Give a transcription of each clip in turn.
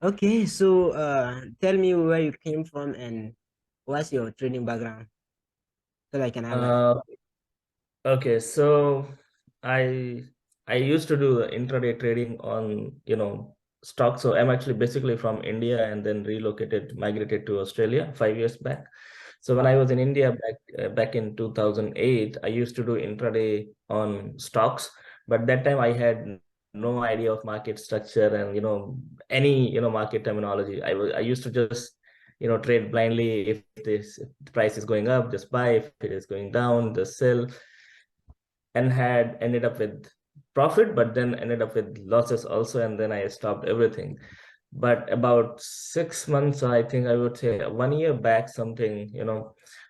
Okay, so tell me where you came from and what's your trading background so I can have an Uh, okay, so I I used to do intraday trading on, stock. So I'm actually basically from India and then migrated to Australia 5 years back. So when I was in India back in 2008, I used to do intraday on stocks, but that time I had no idea of market structure and any market terminology. I used to just trade blindly. If the price is going up, just buy. If it is going down, just sell, and had ended up with profit, but then ended up with losses also, and then I stopped everything. But about 6 months, I think I would say 1 year back, something,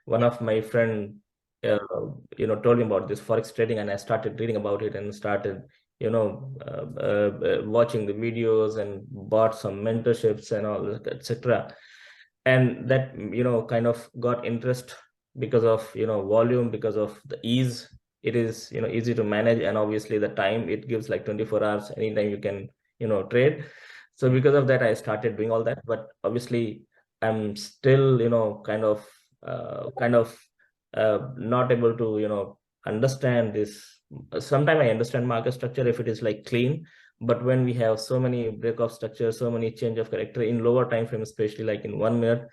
one yeah. of my friend, told me about this forex trading, and I started reading about it and started, watching the videos and bought some mentorships and all, etc. And that, kind of got interest because of, volume, because of the ease. It is, easy to manage, and obviously the time it gives, like 24 hours, anytime you can, trade. So because of that, I started doing all that. But obviously, I'm still, not able to, understand this. Sometimes I understand market structure if it is like clean, but when we have so many break of structure, so many change of character in lower time frame, especially like in 1 minute,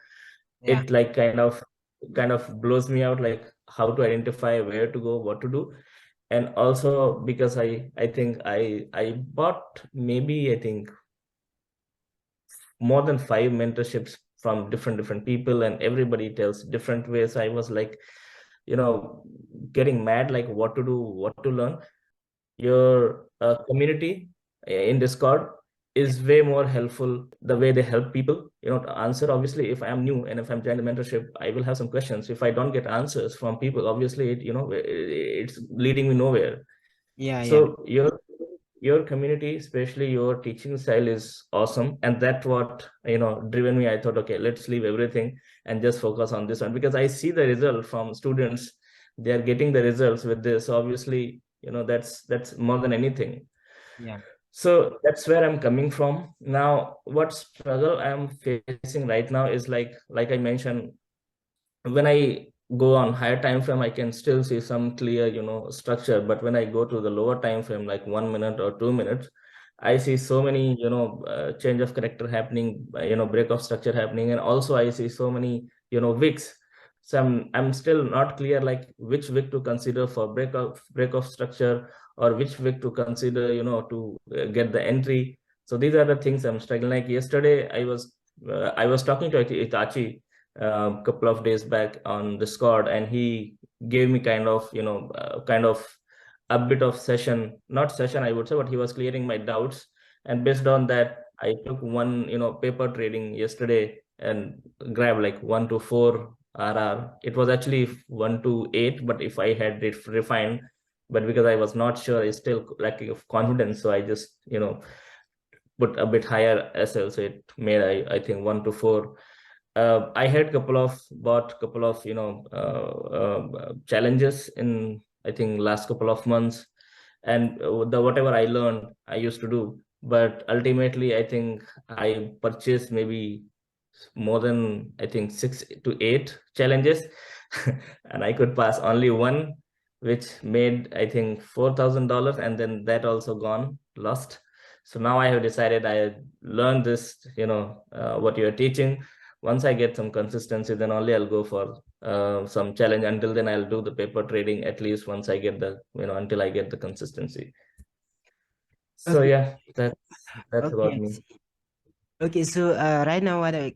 Yeah. it like kind of blows me out, like how to identify where to go, what to do. And also because I think I bought, maybe I think, more than 5 mentorships from different people, and everybody tells different ways. I was like, getting mad, like what to do, what to learn. Your community in Discord Yeah. is way more helpful. The way they help people, to answer. Obviously, if I'm new and if I'm trying the mentorship, I will have some questions. If I don't get answers from people, obviously it's leading me nowhere. Yeah. Yeah. So your community, especially your teaching style, is awesome, and that's what driven me. I thought, okay, let's leave everything and just focus on this one, because I see the result from students. They are getting the results with this. Obviously, that's more than anything. Yeah. So that's where I'm coming from. Now, what struggle I'm facing right now is, like I mentioned, when I go on higher time frame, I can still see some clear, structure. But when I go to the lower time frame, like 1 minute or 2 minutes, I see so many, change of character happening, break of structure happening, and also I see so many, wicks. So I'm still not clear, like which wick to consider for break of structure, or which wick to consider, to get the entry. So these are the things I'm struggling. Like yesterday, I was talking to Itachi a couple of days back on Discord, and he gave me kind of a bit of session, not session, I would say, but he was clearing my doubts. And based on that, I took one, paper trading yesterday and grabbed like 1 to 4 RR. It was actually 1 to 8, but if I had it refined, but because I was not sure, I still lacking of confidence, so I just put a bit higher SL, so it made I think 1 to 4. I had bought couple of challenges in, I think, last couple of months, and the whatever I learned I used to do. But ultimately, I think I purchased maybe more than, I think, 6 to 8 challenges, and I could pass only one, which made, I think, $4,000, and then that also gone, lost. So now I have decided, I learned this, what you are teaching. Once I get some consistency, then only I'll go for some challenge. Until then, I'll do the paper trading, at least once I get until I get the consistency. So Okay. yeah, that's Okay. about I me. see. Okay. So right now, what I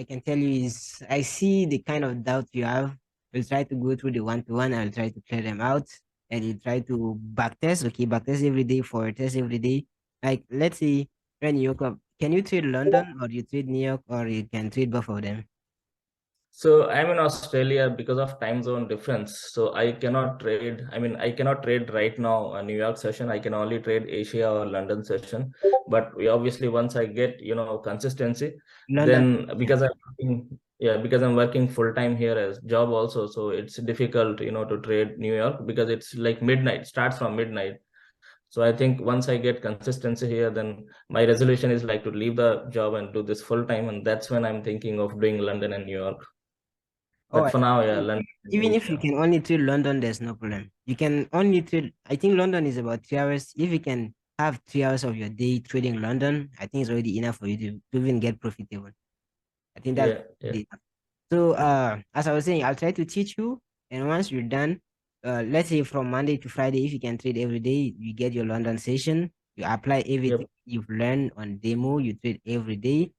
can tell you is I see the kind of doubt you have. We'll try to go through the one-to-one. I'll try to clear them out, and you try to backtest. Okay, backtest every day, for test every day. Like let's see, when you come, can you trade London or you trade New York or you can trade both of them? So I'm in Australia because of time zone difference. So I cannot trade. I mean, I cannot trade right now a New York session. I can only trade Asia or London session. But we obviously, once I get, consistency, London. then Yeah. because I'm working full time here as job also. So it's difficult, to trade New York because it's like midnight, starts from midnight. So I think once I get consistency here, then my resolution is like to leave the job and do this full time, and that's when I'm thinking of doing London and New York. Oh, But for now, yeah, London. even if you can only trade London, there's no problem. You can only trade, I think London is about 3 hours. If you can have 3 hours of your day trading London, I think it's already enough for you to even get profitable. I think that's Yeah, yeah, the so as I was saying, I'll try to teach you, and once you're done, let's say from Monday to Friday, if you can trade every day, you get your London session, you apply yep, everything you've learned on demo, you trade every day.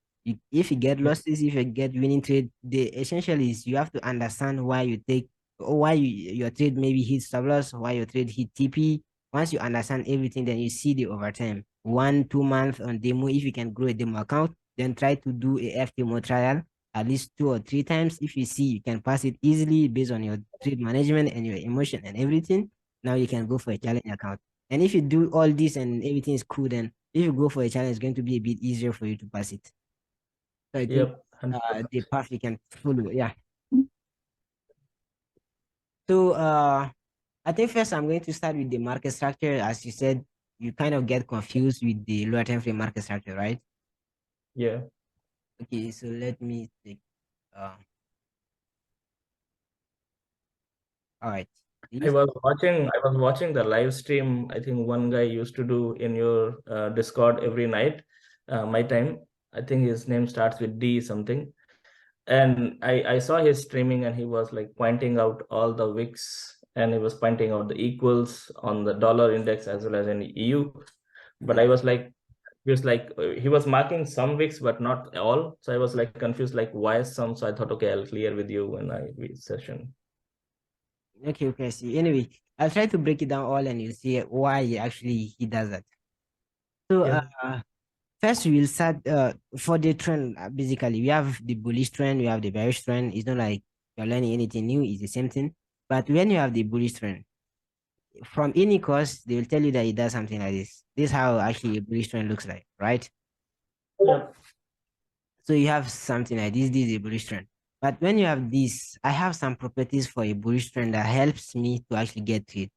If you get yep, losses, if you get winning trade, the essential is you have to understand why you take or why your trade maybe hit stop loss, why your trade hit TP. Once you understand everything, then you see the overtime. 1, 2 months on demo, if you can grow a demo account, then try to do a FTMO trial at least 2 or 3 times. If you see you can pass it easily based on your trade management and your emotion and everything, now you can go for a challenge account. And if you do all this and everything is cool, then if you go for a challenge, it's going to be a bit easier for you to pass it. So I think yep. 100%. the path you can follow. Yeah. So I think first I'm going to start with the market structure. As you said, you kind of get confused with the lower time frame market structure, right? Yeah. Okay, so let me take uh all right. This I was watching the live stream. I think one guy used to do in your Discord every night, my time. I think his name starts with D something. And I saw his streaming, and he was like pointing out all the wicks, and he was pointing out the equals on the dollar index as well as in EU. But I was like, he was marking some wicks but not all. So I was like confused, like why some? So I thought, okay, I'll clear with you when I read session. Okay, okay, I see. Anyway, I'll try to break it down all and you'll see why actually he does that. So Yeah. first we will start for the trend. Basically, we have the bullish trend, we have the bearish trend. It's not like you're learning anything new, it's the same thing. But when you have the bullish trend, from any course, they will tell you that it does something like this. This is how actually a bullish trend looks like, right? Yeah. So you have something like this is a bullish trend. But when you have this, I have some properties for a bullish trend that helps me to actually get to it.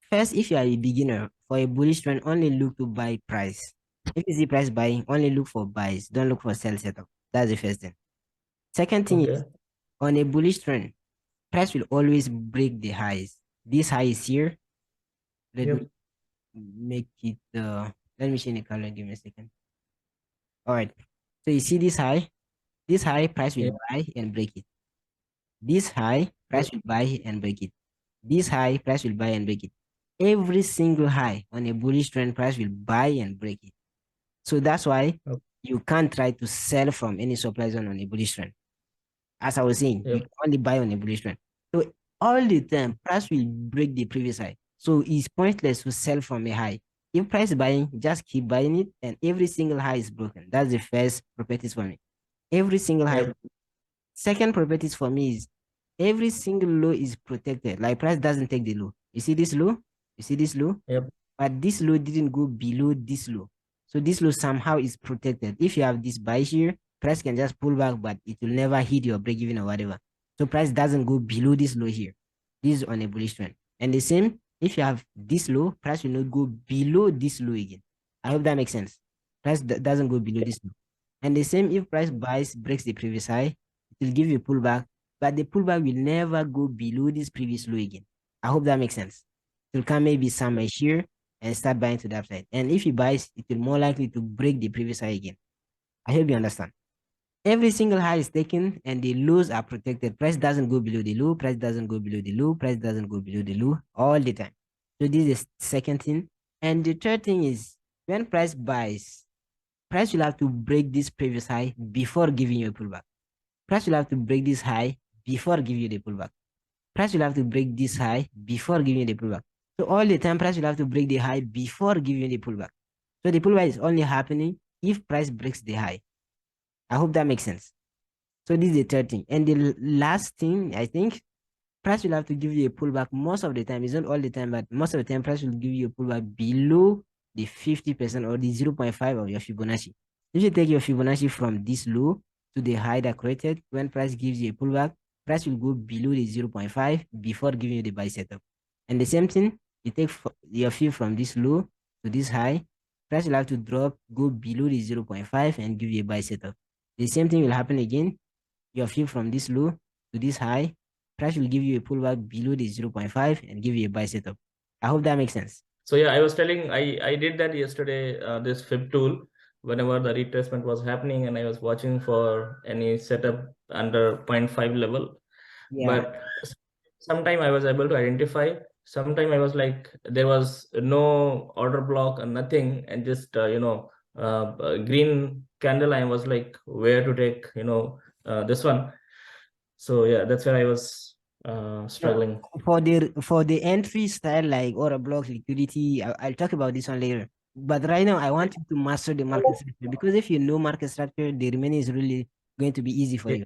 First, if you are a beginner, for a bullish trend, only look to buy price. If you see price buying, only look for buys. Don't look for sell setup. That's the first thing. Second thing is, Okay. on a bullish trend, price will always break the highs. This high is here. Let me Yep. make it, let me change the color. Give me a second. All right. So you see this high? This high, price will Yep. buy and break it. This high, Yep. price will buy and break it. This high, price will buy and break it. Every single high on a bullish trend, price will buy and break it. So that's why Yep. you can't try to sell from any supply zone on a bullish trend. As I was saying, you Yep. can only buy on a bullish trend. So all the time, price will break the previous high. So it's pointless to sell from a high. If price buying, just keep buying it, and every single high is broken. That's the first properties for me. Every single high. Yep. Second properties for me is every single low is protected. Like price doesn't take the low. You see this low? You see this low? Yep. But this low didn't go below this low. So this low somehow is protected. If you have this buy here, price can just pull back, but it will never hit your break even or whatever. So price doesn't go below this low here. This is on a bullish trend. And the same, if you have this low, price will not go below this low again. I hope that makes sense. Price doesn't go below this low. And the same, if price buys, breaks the previous high, it will give you a pullback, but the pullback will never go below this previous low again. I hope that makes sense. It will come maybe somewhere here and start buying to the upside. And if he buys, it will more likely to break the previous high again. I hope you understand. Every single high is taken and the lows are protected. Price doesn't go below the low, price doesn't go below the low, price doesn't go below the low all the time. So this is the second thing. And the third thing is when price buys, price will have to break this previous high before giving you a pullback. Price will have to break this high before giving you the pullback. Price will have to break this high before giving you the pullback. So all the time, price will have to break the high before giving you the pullback. So the pullback is only happening if price breaks the high. I hope that makes sense. So this is the third thing. And the last thing, I think, price will have to give you a pullback most of the time. It's not all the time, but most of the time, price will give you a pullback below the 50% or the 0.5 of your Fibonacci. If you take your Fibonacci from this low to the high that created, when price gives you a pullback, price will go below the 0.5 before giving you the buy setup. And the same thing, you take your fib from this low to this high, price will have to drop, go below the 0.5 and give you a buy setup. The same thing will happen again. Your flip from this low to this high, price will give you a pullback below the 0.5 and give you a buy setup. I hope that makes sense. So yeah, I was telling I did that yesterday, this fib tool, whenever the retracement was happening and I was watching for any setup under zero 0.5 level. Yeah. But sometime I was able to identify, sometime I was like there was no order block and nothing, and just green candle, I was like where to take this one. So yeah, that's where I was No, struggling. for the entry style like order blocks liquidity, I'll talk about this one later. But right now, I want you to master the market structure because if you know market structure, the remaining is really going to be easy for Yeah, you.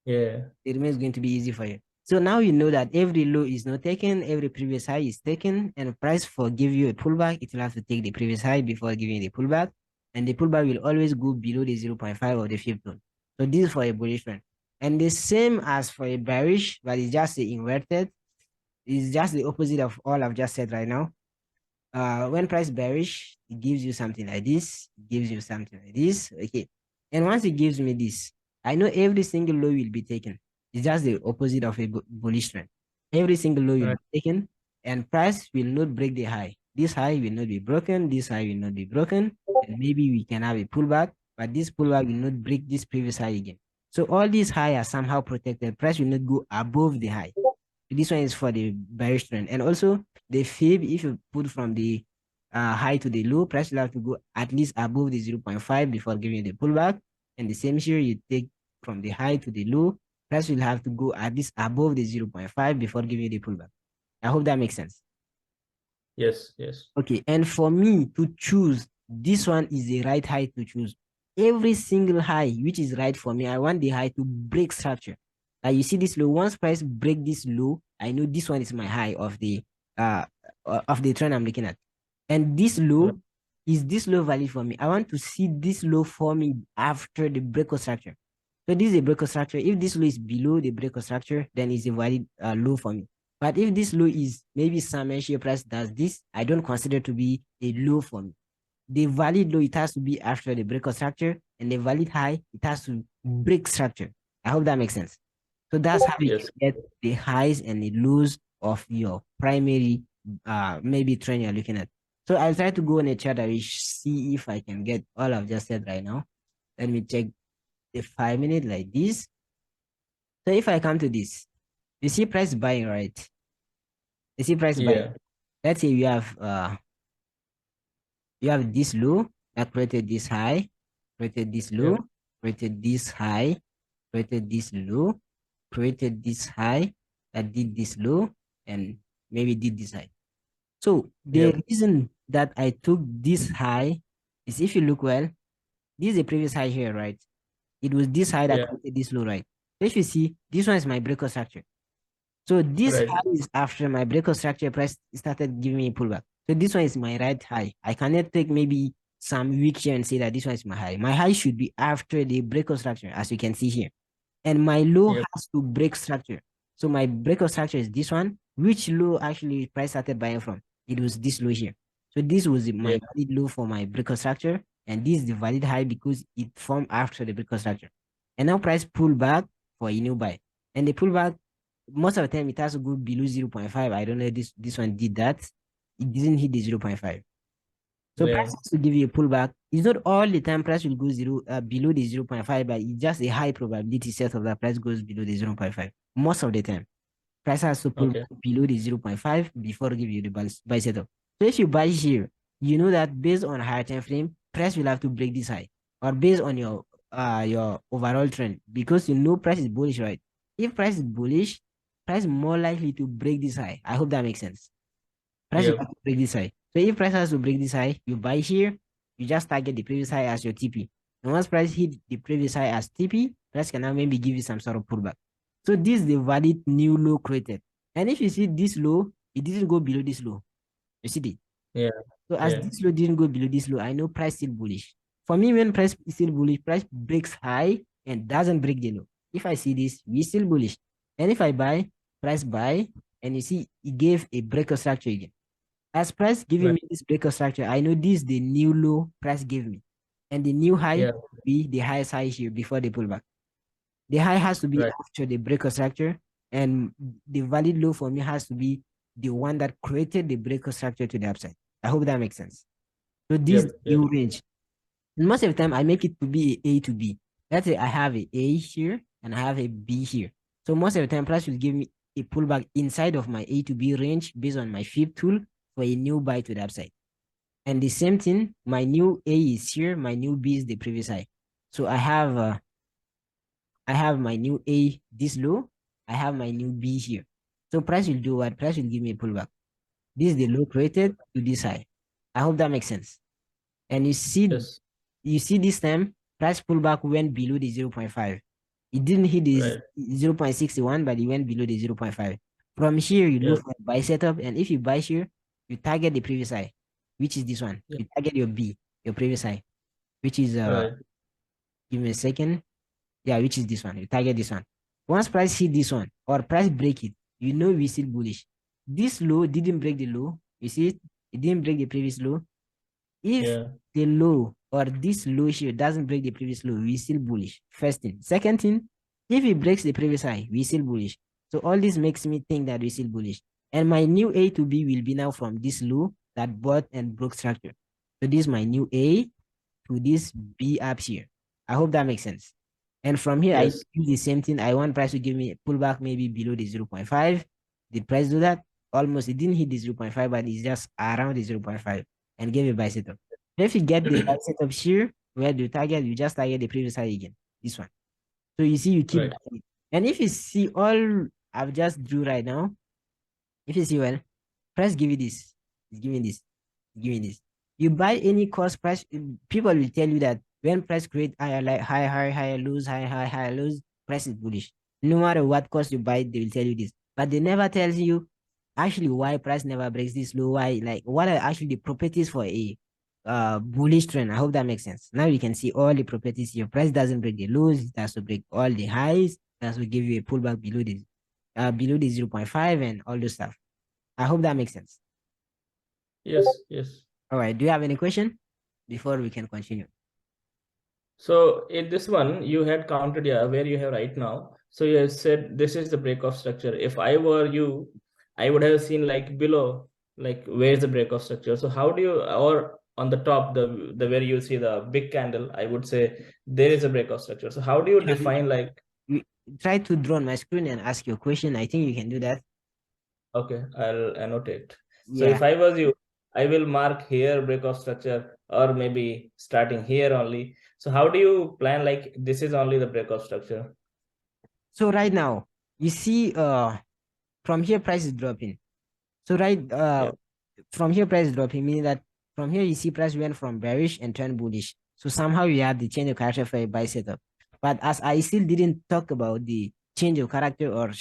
yeah, The remaining is going to be easy for you. So now you know that every low is not taken, every previous high is taken, and price for give you a pullback, it will have to take the previous high before giving the pullback, and the pullback will always go below the 0.5 of the fifth zone. So this is for a bullish trend. And the same as for a bearish, but it's just the inverted. It's just the opposite of all I've just said right now. When price bearish, it gives you something like this, it gives you something like this. Okay. And once it gives me this, I know every single low will be taken. It's just the opposite of a bullish trend. Every single low will right. be taken, and price will not break the high. This high will not be broken, this high will not be broken, and maybe we can have a pullback, but this pullback will not break this previous high again. So all these high are somehow protected. Price will not go above the high. This one is for the bearish trend. And also the fib, if you put from the high to the low, price will have to go at least above the 0.5 before giving you the pullback. And the same here, you take from the high to the low, price will have to go at least above the 0.5 before giving you the pullback. I hope that makes sense. Yes, yes. Okay, and for me to choose, this one is the right high to choose. Every single high, which is right for me, I want the high to break structure. Like you see this low, once price break this low, I know this one is my high uh of the trend I'm looking at. And this Right. low, is this low valid for me? I want to see this low forming after the break of structure. So this is a break of structure. If this low is below the break of structure, then it's a valid low for me. But if this low is maybe some share price does this, I don't consider to be a low for me. The valid low, it has to be after the break of structure, and the valid high, it has to break structure. I hope that makes sense. So that's how you can Yes. get the highs and the lows of your primary maybe trend you're looking at. So I'll try to go on a chart. I will see if I can get all I've just said right now. Let me check the 5 minute like this. So if I come to this, you see price buying, right? You see price buying. Yeah. Let's say you have this low that created this high, created this Yeah. low, created this high, created this low, created this high that did this low, and maybe did this high. So the Yep. reason that I took this high is if you look well, this is a previous high here, right? It was this high that Yeah. created this low, right? So if you see, this one is my breakout structure. So this Right. high is after my breakout structure price started giving me a pullback. So this one is my right high. I cannot take maybe some weak here and say that this one is my high. My high should be after the breakout structure, as you can see here. And my low Yep. has to break structure. So my breakout structure is this one. Which low actually price started buying from? It was this low here. So this was Yeah. my valid low for my breakout structure. And this is the valid high because it formed after the breakout structure. And now price pull back for a new buy. And the pullback, most of the time it has to go below 0.5. I don't know if this one did that. It didn't hit the 0.5. So price Yeah. has to give you a pullback. It's not all the time price will go below the 0.5, but it's just a high probability set of that price goes below the 0.5. Most of the time, price has to pull Okay. back below the 0.5 before give you the buy setup. So if you buy here, you know that based on higher time frame, price will have to break this high, or based on your overall trend, because you know price is bullish, right? If price is bullish, price more likely to break this high. I hope that makes sense. Price will have Yep. to break this high. So if price has to break this high, you buy here, you just target the previous high as your TP. And once price hit the previous high as TP, price can now maybe give you some sort of pullback. So this is the valid new low created. And if you see this low, it didn't go below this low. You see it? Yeah. So as Yeah. this low didn't go below this low, I know price still bullish. For me, when price is still bullish, price breaks high and doesn't break the low. If I see this, we still bullish. And if I buy, price buy, and you see it gave a breaker structure again. As price giving Right. me this breaker structure, I know this the new low price gave me. And the new high Yeah. be the highest high here before the pullback. The high has to be Right. after the breaker structure, and the valid low for me has to be the one that created the breaker structure to the upside. I hope that makes sense. So this Yep. Yep. new range, and most of the time I make it to be A to B. Let's say I have a here and I have a B here. So most of the time, price will give me a pullback inside of my A to B range based on my fib tool for a new buy to the upside. And the same thing, my new A is here, my new B is the previous high. So I have my new A this low, I have my new B here. So price will do what? Price will give me a pullback. This is the low created to this high. I hope that makes sense. And Yes. you see this time, price pullback went below the 0.5. It didn't hit the Right. 0.61, but it went below the 0.5. From here, you look Yep. for a buy setup, and if you buy here, you target the previous high, which is this one. Yep. You target your B, your previous high, which is Right. give me a second. Yeah, which is this one. You target this one. Once price hit this one or price break it, you know we still bullish. This low didn't break the low. You see it? It didn't break the previous low. If Yeah. the low or this low here doesn't break the previous low, we still bullish. First thing. Second thing, if it breaks the previous high, we still bullish. So all this makes me think that we still bullish. And my new A to B will be now from this low that bought and broke structure. So this is my new A to this B up here. I hope that makes sense. And from here, I Yes. do the same thing. I want price to give me a pullback maybe below the 0.5. Did price do that? Almost. It didn't hit the 0.5, but it's just around the 0.5 and give a buy setup. If you get the buy setup here, where do you target? You just target the previous high again. This one. So you see, you keep Right. buying it. And if you see all I've just drew right now, if you see well, price give you this. It's giving this. It's giving this. You buy any cost price, people will tell you that when price create higher, like higher lows, higher lows, price is bullish. No matter what cost you buy, they will tell you this. But they never tells you actually why price never breaks this low, why like what are actually the properties for a bullish trend. I hope that makes sense. Now you can see all the properties. Your price doesn't break the lows, it has to break all the highs, it has to give you a pullback below the 0.5 and all those stuff. I hope that makes sense. Yes. Yes. All right. Do you have any question before we can continue? So in this one, you had counted, yeah, where you have right now. So you have said this is the breakoff structure. If I were you, I would have seen like below, like where's the breakoff structure. So how do you, or on the top, the where you see the big candle, I would say there is a breakoff structure. So how do you Can define like, you try to draw on my screen and ask your question? I think you can do that. okay, I'll annotate. So if Yeah. I was you, I will mark here breakoff structure or maybe starting here only. So how do you plan like this is only the breakoff structure? So right now, you see from here price is dropping. So Yeah. from here price is dropping, meaning that from here you see price went from bearish and turned bullish. So somehow you have the change of character for a buy setup. But as I still didn't talk about the change of character or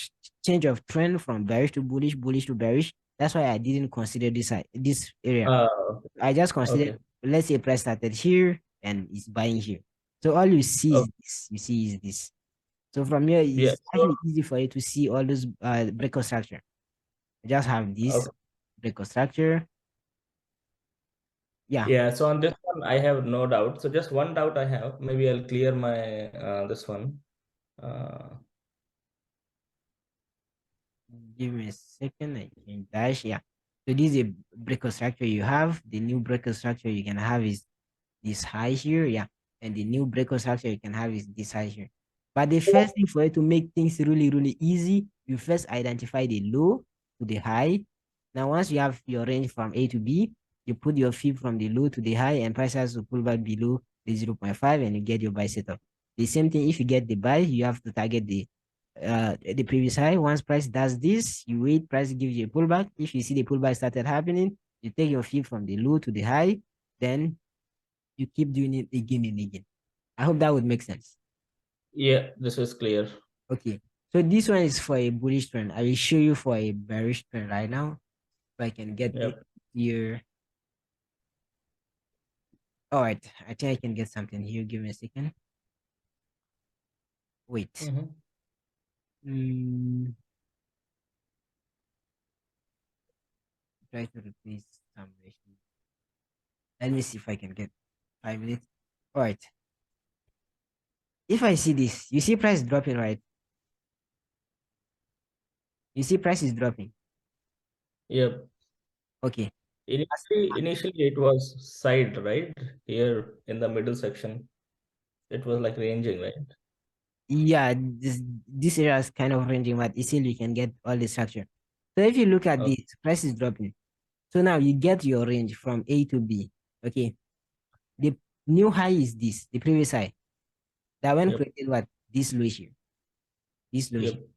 change of trend from bearish to bullish, bullish to bearish, that's why I didn't consider this area. Uh, I just considered, okay. let's say price started here and it's buying here. So all you see Okay. is this. You see is this. So from here, Yeah. it's actually easy for you to see all those breakout structure. I just have this Okay. breakout structure. Yeah. Yeah. So on this one, I have no doubt. So just one doubt I have. Maybe I'll clear my this one. Uh, Give me a second. I can dash. Yeah. So this is a breakout structure you have. The new breakout structure you can have is this high here. Yeah. And the new breakout structure you can have is this high here. But the first thing for you to make things really, really easy, you first identify the low to the high. Now, once you have your range from A to B, you put your fib from the low to the high and price has to pull back below the 0.5 and you get your buy setup. The same thing, if you get the buy, you have to target the previous high. Once price does this, you wait, price gives you a pullback. If you see the pullback started happening, you take your fib from the low to the high, then you keep doing it again and again. I hope that would make sense. yeah, this is clear. Okay. So this one is for a bullish trend. I will show you for a bearish trend right now. If I can get it Yep. here. All right. I think I can get something here. Give me a second. Wait. Mm-hmm. Mm, try to replace. summation. Let me see if I can get 5 minutes. All right. If I see this, you see price dropping, right? You see price is dropping. Yep. Okay. Initially it was side, right? Here in the middle section, it was like ranging, right? Yeah, this area is kind of ranging, but still you can get all the structure. So if you look at Okay. this, price is dropping. So now you get your range from A to B. Okay. The new high is this, the previous high. That one Yep. created what? This low here. This low here. Yep.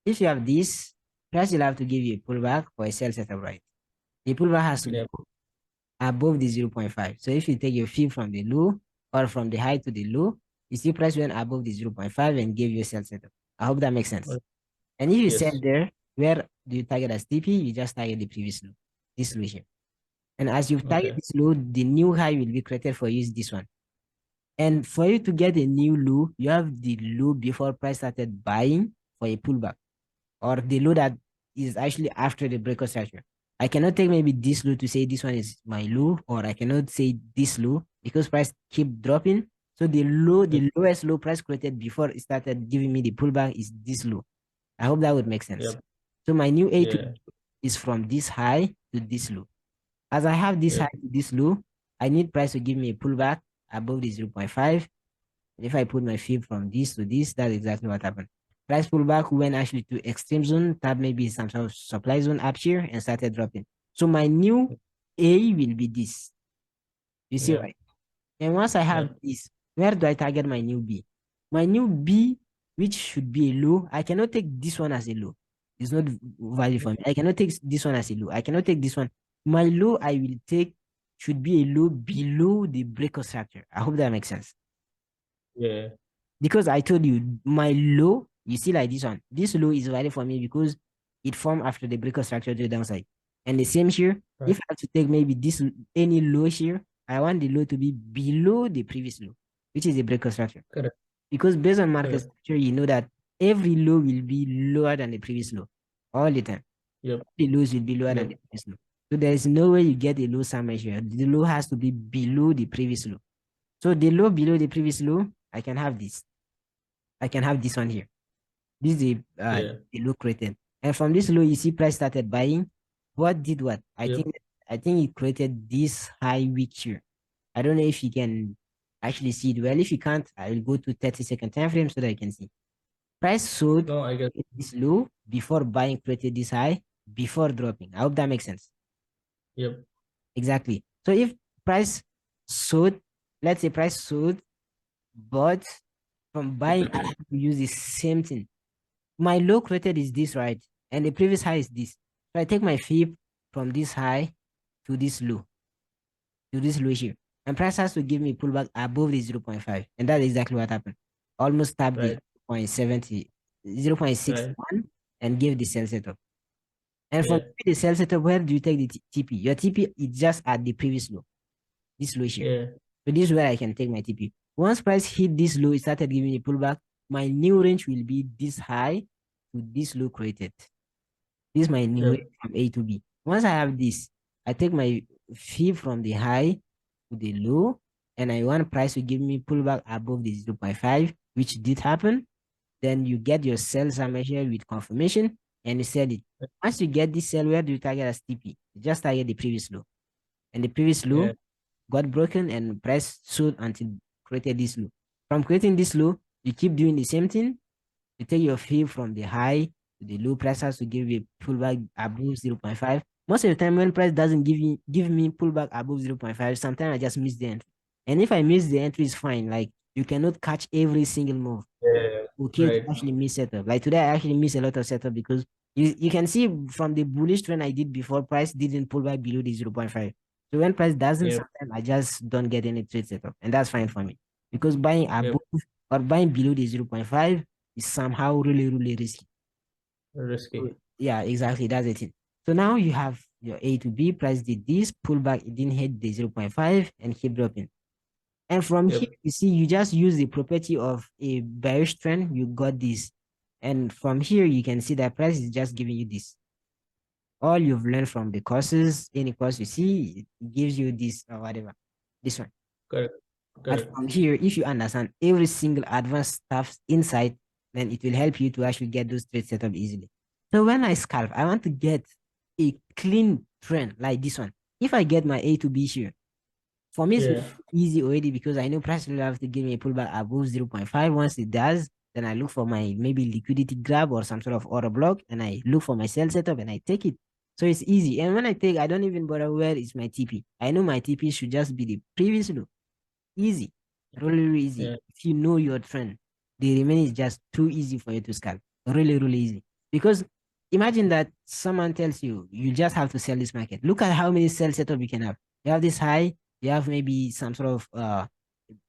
If you have this, price will have to give you a pullback for a sell setup, right? The pullback has to Yep. go above the 0.5. So if you take your fib from the low or from the high to the low, you see price went above the 0.5 and gave you a sell setup. I hope that makes sense. And if you sell Yes. there, where do you target as TP? You just target the previous low, this low here. And as you target Okay. this low, the new high will be created for you is this one. And for you to get a new low, you have the low before price started buying for a pullback, or the low that is actually after the breakout structure. I cannot take maybe this low to say this one is my low, or I cannot say this low because price keep dropping. So Yep. the lowest low price created before it started giving me the pullback is this low. I hope that would make sense. Yep. So my new A to Yeah. is from this high to this low. As I have this high Yep. to this low, I need price to give me a pullback above the 0.5. And if I put my fib from this to this, that's exactly what happened. Price pullback went actually to extreme zone, tab maybe some sort of supply zone up here and started dropping. So my new A will be this. You see, Yep. right? And once I have Yep. this, where do I target my new B? My new B, which should be a low, I cannot take this one as a low. It's not valid for me. I cannot take this one as a low. I cannot take this one. My low I will take should be a low below the breakout structure. I hope that makes sense. Yeah. Because I told you my low, you see like this one. This low is valid for me because it formed after the breakout structure to the downside. And the same here, Right. if I have to take maybe this any low here, I want the low to be below the previous low, which is the breakout structure. Correct. Because based on market Correct. structure, you know that every low will be lower than the previous low all the time. Yep. The lows will be lower than Yep. the previous low. So there is no way you get a low summary here. The low has to be below the previous low. So the low below the previous low, I can have this. I can have this one here. This is Yeah. the low created. And from this low, you see price started buying. What did what? Yep. I think it created this high wick here. I don't know if you can actually see it well. If you can't, I will go to 30-second time frame so that you can see. Price sold No, I guess. this low before buying created this high before dropping. I hope that makes sense. Yep. Exactly. So if price sold, let's say price sold, but from buying, I have to use the same thing. My low created is this, right? And the previous high is this. So I take my fib from this high to this low, here. And price has to give me pullback above the 0.5. And that's exactly what happened. Almost tapped the Right. 0.70, 0.61 Right. and give the sell setup. And from Yeah. the sell setup, where do you take the TP? Your TP is just at the previous low, this low here. Yeah. So this is where I can take my TP. Once price hit this low, it started giving me pullback. My new range will be this high to this low created. This is my new Yep. range from A to B. Once I have this, I take my fib from the high to the low, and I want price to give me pullback above the 0.5, which did happen. Then you get your sell summary here with confirmation, and you sell it. Once you get this sell, where do you target as TP? You just target the previous low. And the previous Yeah. low got broken and price sold until created this low. From creating this low, you keep doing the same thing. You take your fee from the high to the low, price has to give you a pullback above 0.5. Most of the time when price doesn't give me pullback above 0.5, sometimes I just miss the entry. And if I miss the entry, it's fine. Like you cannot catch every single move. Yeah. Okay to Right. actually miss setup. Like today, I actually miss a lot of setup because you can see from the bullish trend I did before, price didn't pull back below the 0.5. So when price doesn't, Yep. sometimes I just don't get any trade setup. And that's fine for me. Because buying Yep. above or buying below the 0.5 is somehow really, really risky. So, Risky. yeah, exactly. That's the thing. So now you have your A to B, price did this, pull back, it didn't hit the 0.5 and keep dropping. And from here, Yep. you see, you just use the property of a bearish trend, you got this. And from here, you can see that price is just giving you this. All you've learned from the courses, any course you see, it gives you this or whatever. This one. Correct. But Correct. from here, if you understand every single advanced stuff inside, then it will help you to actually get those trades set up easily. So when I scalp, I want to get a clean trend like this one. If I get my A to B here, for me, it's Yeah. easy already because I know price will have to give me a pullback above 0.5. Once it does, then I look for my maybe liquidity grab or some sort of order block, and I look for my sell setup and I take it. So it's easy. And when I take, I don't even bother where is my TP. I know my TP should just be the previous low. Easy, really, really easy. Yeah. If you know your trend, the remaining is just too easy for you to scalp. Really, really easy. Because imagine that someone tells you you just have to sell this market. Look at how many sell setup you can have. You have this high, you have maybe some sort of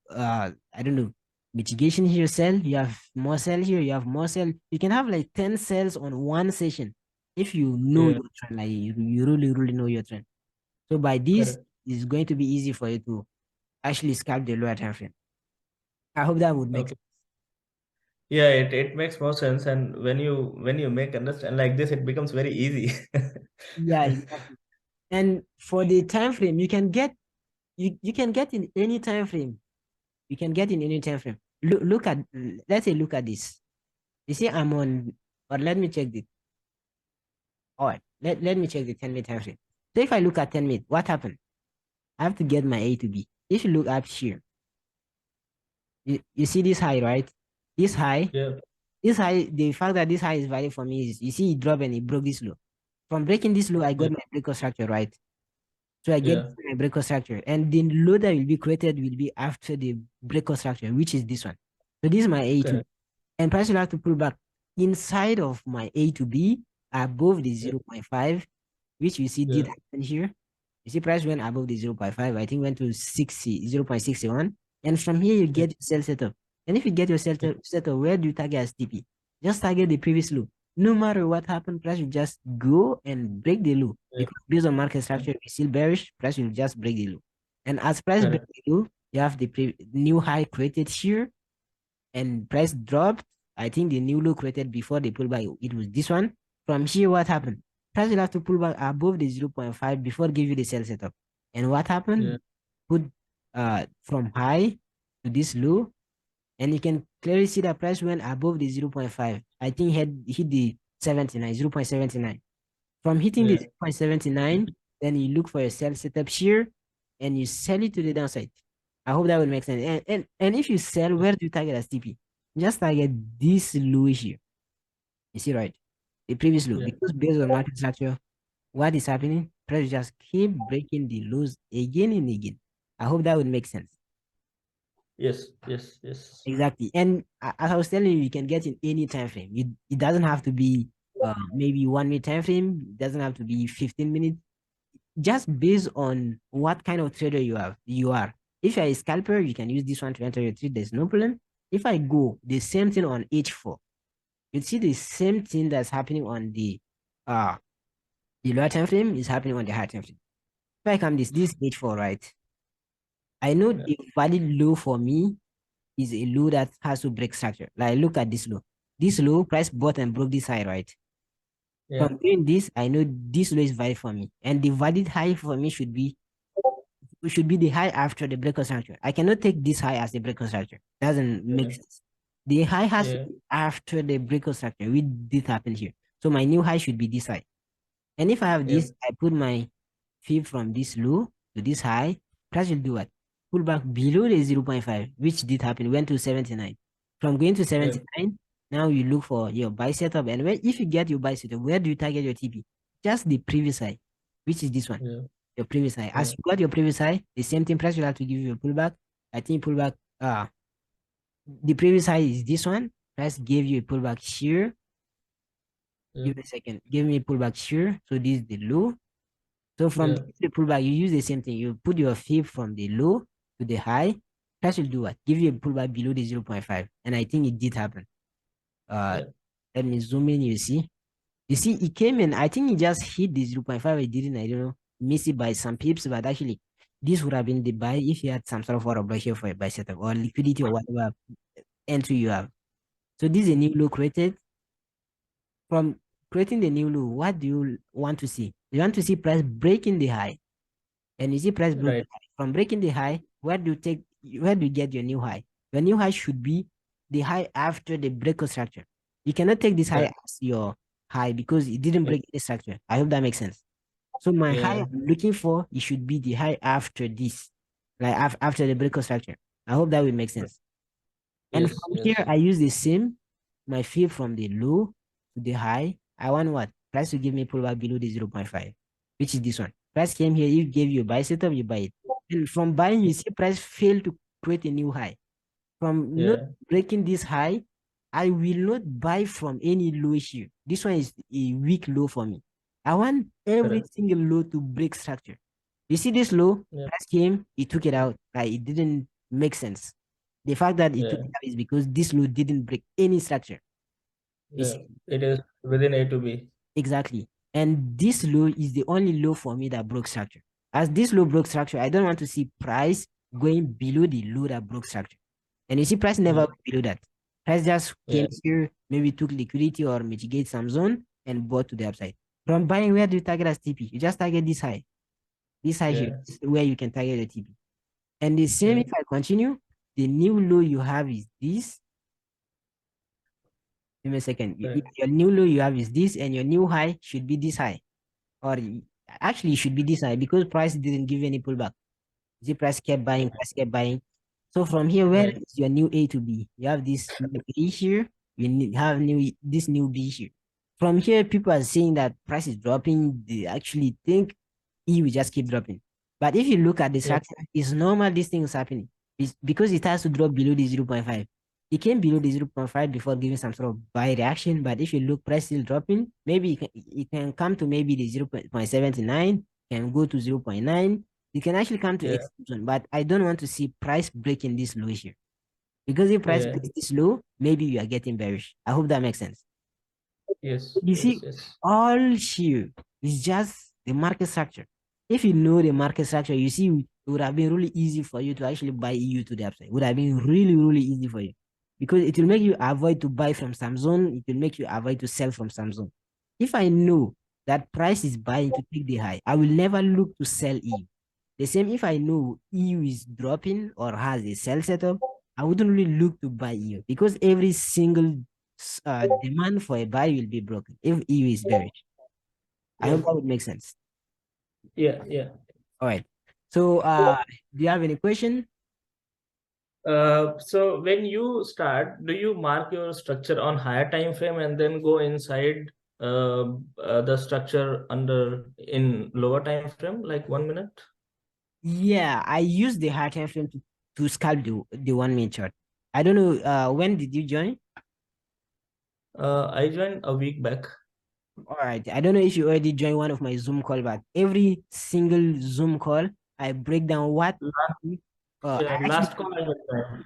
I don't know, mitigation here, sell, you have more sell here, you have more sell. You can have like 10 cells on one session if you know Yeah. your trend, like you really, really know your trend. So by this, Correct. it's going to be easy for you to actually scalp the lower time frame. I hope that would make Okay. sense. Yeah, it makes more sense. And when you make understand like this, it becomes very easy. Yeah, exactly. And for the time frame, you can get in any time frame. You can get in any time frame. Look at let's say look at this. You see, I'm on, or let me check the all right. Let me check the 10 minute time frame. So if I look at 10 minutes, what happened? I have to get my A to B. If you look up here, you see this high, right? This high, Yeah. this high, the fact that this high is valid for me is you see it drop and it broke this low. From breaking this low, I Yeah. got my breakout structure, right? So I get Yeah. my breakout structure. And the load that will be created will be after the breakout structure, which is this one. So this is my A to B. Correct. And price will have to pull back inside of my A to B above the Yeah. 0.5, which you see did Yeah. happen here. You see price went above the 0.5, I think went to 60, 0.61. And from here, you Yeah. get your sell setup. And if you get your Yeah. setup, where do you target as TP? Just target the previous low. No matter what happened, price will just go and break the low. Yeah. Because based on market Yeah. structure, it's still bearish, price will just break the low. And as price breaks Correct. the low, you have the new high created here and price dropped. I think the new low created before the pullback, it was this one. From here, what happened? Price will have to pull back above the 0.5 before give you the sell setup. And what Yeah. happened? Put from high to this low, and you can clearly see that price went above the 0.5. I think had hit the 79, 0.79. From hitting the Yeah. 0.79, then you look for a sell setup here and you sell it to the downside. I hope that will make sense. And if you sell, where do you target as TP? Just target this low here. You see, right? The previous low. Yeah. Because based on market structure, what is happening? Price just keep breaking the lows again and again. I hope that would make sense. Yes. Yes. Yes. Exactly. And as I was telling you, you can get in any time frame. It doesn't have to be maybe 1 minute time frame. It doesn't have to be 15 minutes. Just based on what kind of trader you are. If you're a scalper, you can use this one to enter your trade. There's no problem. If I go the same thing on H4, you see the same thing that's happening on the lower time frame is happening on the higher time frame. If I come this H4, right? I know Yeah. the valid low for me is a low that has to break structure. Like look at this low. This low price bought and broke this high, right? Yeah. From doing this, I know this low is valid for me. And the valid high for me should be the high after the breakout structure. I cannot take this high as the breakout structure. Doesn't make Yeah. sense. The high has to Yeah. be after the breakout structure, which did happen here. So my new high should be this high. And if I have Yeah. this, I put my fib from this low to this high, price will do what? Pull back below the 0.5, which did happen, went to 79. From going to Yeah. 79, now you look for your buy setup. And if you get your buy setup, where do you target your TP? Just the previous high, which is this one, Yeah. your previous high. As Yeah. you got your previous high, the same thing, price will have to give you a pullback. I think pullback, the previous high is this one. Price gave you a pullback here. Yeah. Give me a second. Give me a pullback here. So this is the low. So from Yeah. the pullback, you use the same thing. You put your fib from the low to the high. Price will do what? Give you a pullback below the 0.5. And I think it did happen. Uh, Yeah. Let me zoom in, you see. You see, it came in. I think it just hit the 0.5. It didn't, I don't know, miss it by some pips. But actually, this would have been the buy if you had some sort of order block here for a buy setup or liquidity or whatever entry you have. So this is a new low created. From creating the new low, what do you want to see? You want to see price breaking the high. And you see price broke the Right. high. From breaking the high, where do you get your new high? Your new high should be the high after the break of structure. You cannot take this high Correct. as your high because it didn't Yeah. break any structure. I hope that makes sense. So my high Yeah. I'm looking for, it should be the high after this, like after the break of structure. I hope that will make sense. And Yes. from here, Yes. I use the same, my field from the low to the high. I want what? Price to give me pullback below the 0.5, which is this one. Price came here, you gave you a buy setup, you buy it. And from buying, you see price fail to create a new high. From not Yeah. breaking this high, I will not buy from any low issue. This one is a weak low for me. I want every Correct. single low to break structure. You see this low, Yeah. price came, it took it out. Like it didn't make sense. The fact that it took Yeah. it out is because this low didn't break any structure. You Yeah. see, It is within A to B. exactly. And this low is the only low for me that broke structure. As this low broke structure, I don't want to see price going below the low that broke structure. And you see, price never Yeah. went below that. Price just came Yeah. here, maybe took liquidity or mitigate some zone and bought to the upside. From buying, where do you target as TP? You just target this high. This high here Yeah. is where you can target the TP. And the same Yeah. if I continue, the new low you have is this. Give me a second. Correct. Your new low you have is this, and your new high should be this high. Or actually, it should be this high because price didn't give any pullback. The price kept buying, price kept buying. So from here, where Right. is your new A to B? You have this new A here, have this new B here. From here, people are saying that price is dropping. They actually think E will just keep dropping. But if you look at the Yeah. structure, it's normal this thing is happening. It's because it has to drop below the 0.5. It came below the 0.5 before giving some sort of buy reaction. But if you look, price still dropping, maybe it can come to maybe the 0.79, can go to 0.9. You can actually come to Yeah. execution, but I don't want to see price breaking this low here. Because if price Yeah. breaks this low, maybe you are getting bearish. I hope that makes sense. Yes. You Yes. see, Yes. all here is just the market structure. If you know the market structure, you see it would have been really easy for you to actually buy EU to the upside. It would have been really, really easy for you. Because it will make you avoid to buy from Samsung. It will make you avoid to sell from Samsung. If I know that price is buying to take the high, I will never look to sell EU. The same if I know EU is dropping or has a sell setup, I wouldn't really look to buy EU because every single demand for a buy will be broken if EU is bearish. I Yeah. hope that would make sense. Yeah. Yeah. All right. So, do you have any question? So when you start, do you mark your structure on higher time frame and then go inside the structure under in lower time frame, like 1 minute? Yeah, I use the high time frame to scalp the 1 minute chart. I don't know. When did you join? I joined a week back. All right. I don't know if you already joined one of my Zoom call, but every single Zoom call, I break down what. Last, I yeah, actually last call I joined.